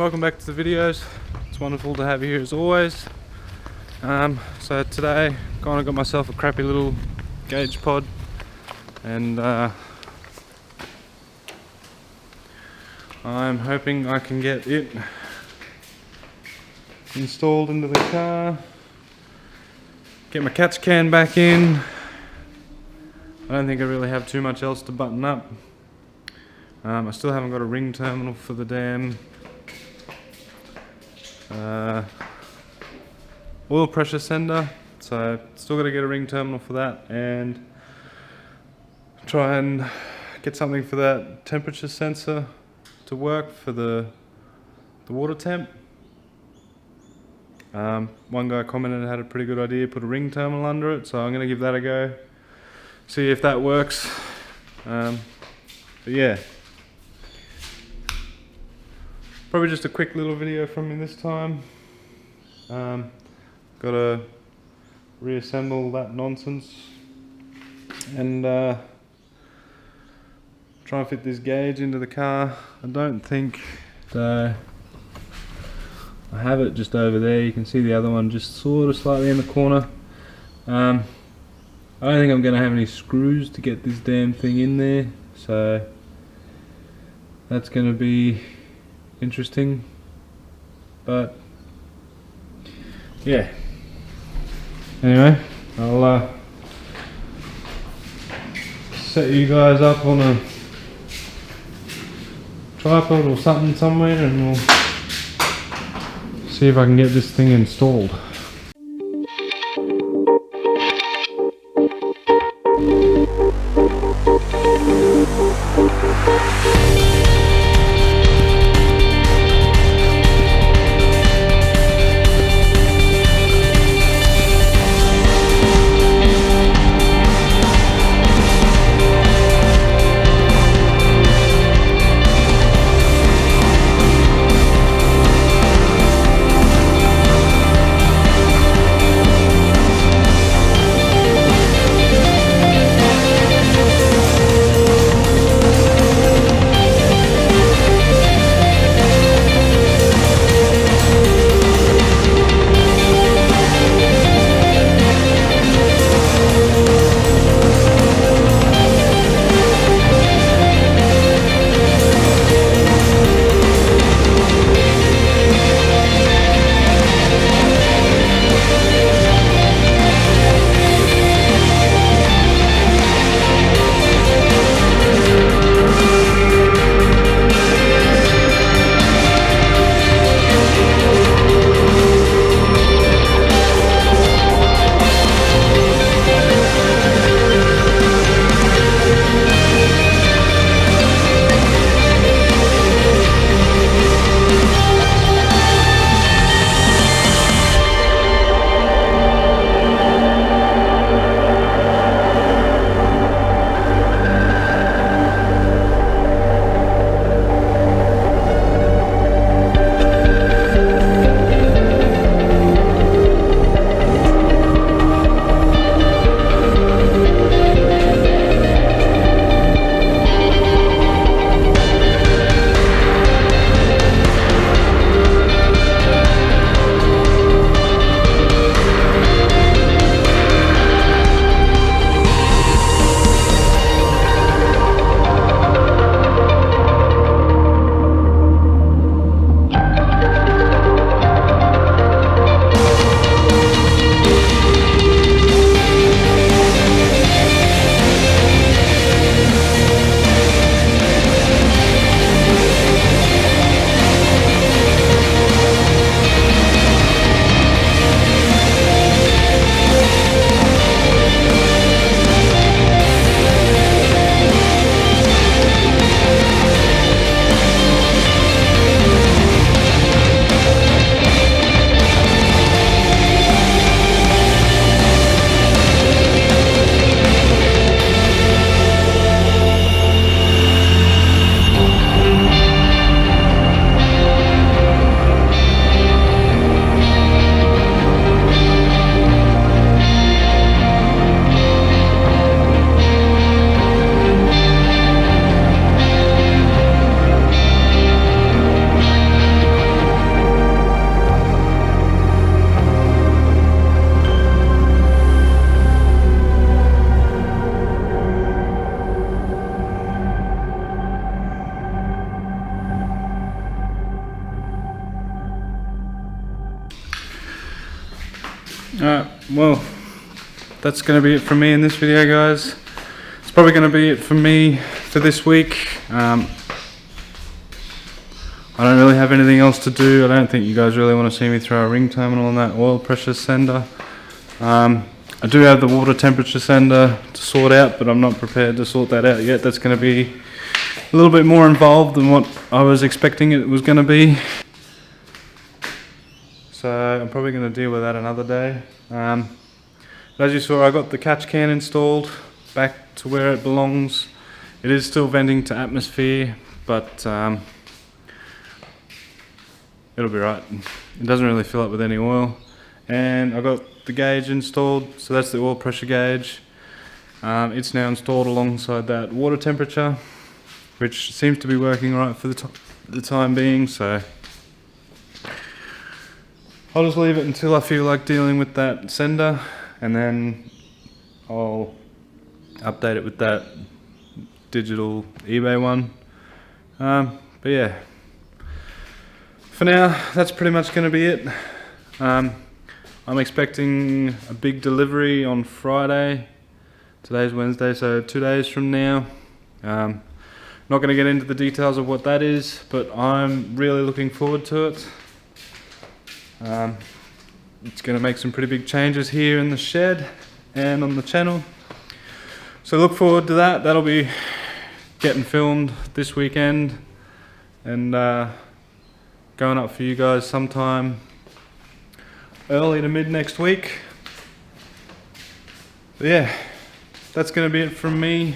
welcome back to the videos. It's wonderful to have you here as always. So today, kind of got myself a crappy little gauge pod, and I'm hoping I can get it installed into the car, get my catch can back in. I don't think I really have too much else to button up. I still haven't got a ring terminal for the damn oil pressure sender, so still got to get a ring terminal for that and try and get something for that temperature sensor to work for the water temp. One guy commented had a pretty good idea, put a ring terminal under it, so I'm going to give that a go, see if that works. But yeah, probably just a quick little video from me this time. Got to reassemble that nonsense and try and fit this gauge into the car. I don't think I have it just over there. You can see the other one just sort of slightly in the corner. I don't think I'm going to have any screws to get this damn thing in there, so that's going to be interesting, but yeah. Anyway, I'll set you guys up on a tripod or something somewhere, and we'll see if I can get this thing installed. well, that's going to be it from me in this video, guys. It's probably going to be it for me for this week. I don't really have anything else to do. I don't think you guys really want to see me throw a ring terminal on that oil pressure sender. I do have the water temperature sender to sort out, but I'm not prepared to sort that out yet. That's going to be a little bit more involved than what I was expecting it was going to be. So I'm probably going to deal with that another day. But as you saw, I got the catch can installed back to where it belongs. It is still venting to atmosphere, but it'll be right. It doesn't really fill up with any oil. And I got the gauge installed, so that's the oil pressure gauge. It's now installed alongside that water temperature, which seems to be working right for the time being, so I'll just leave it until I feel like dealing with that sender, and then I'll update it with that digital eBay one. But yeah, for now that's pretty much going to be it. I'm expecting a big delivery on Friday. Today's Wednesday, so 2 days from now. Not going to get into the details of what that is, but I'm really looking forward to it. It's going to make some pretty big changes here in the shed and on the channel. So look forward to that. That'll be getting filmed this weekend and going up for you guys sometime early to mid next week. But yeah, that's going to be it from me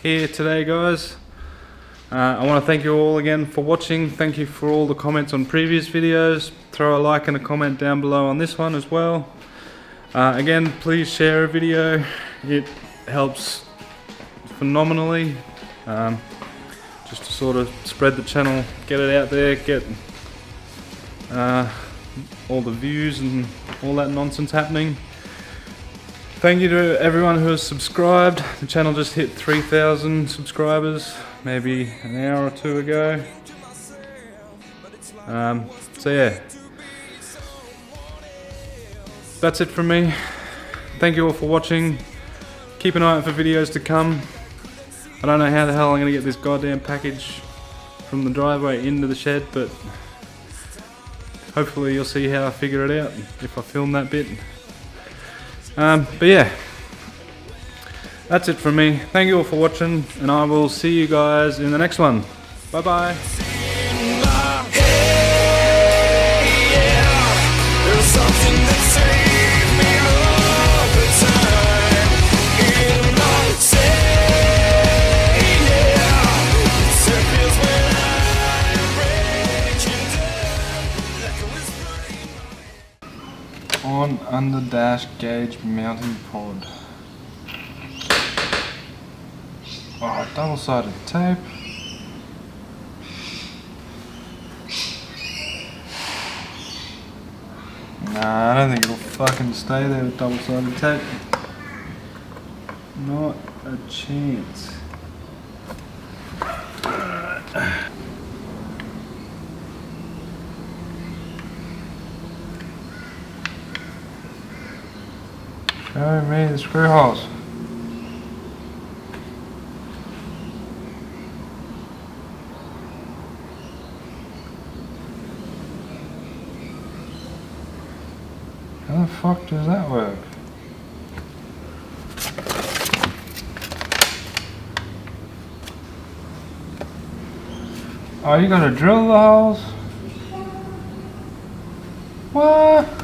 here today, guys. I want to thank you all again for watching. Thank you for all the comments on previous videos. Throw a like and a comment down below on this one as well. Again, please share a video. It helps phenomenally. Just to sort of spread the channel, get it out there, get all the views and all that nonsense happening. Thank you to everyone who has subscribed. The channel just hit 3,000 subscribers maybe an hour or two ago. So yeah, that's it from me. Thank you all for watching. Keep an eye out for videos to come. I don't know how the hell I'm going to get this goddamn package from the driveway into the shed, but hopefully you'll see how I figure it out if I film that bit. But yeah, that's it from me. Thank you all for watching, and I will see you guys in the next one. Bye bye. On under dash gauge mounting pod. Oh, double-sided tape. Nah, I don't think it'll fucking stay there with double-sided tape. Not a chance. Show me the screw holes. How the fuck does that work? Oh, you gotta drill the holes? What?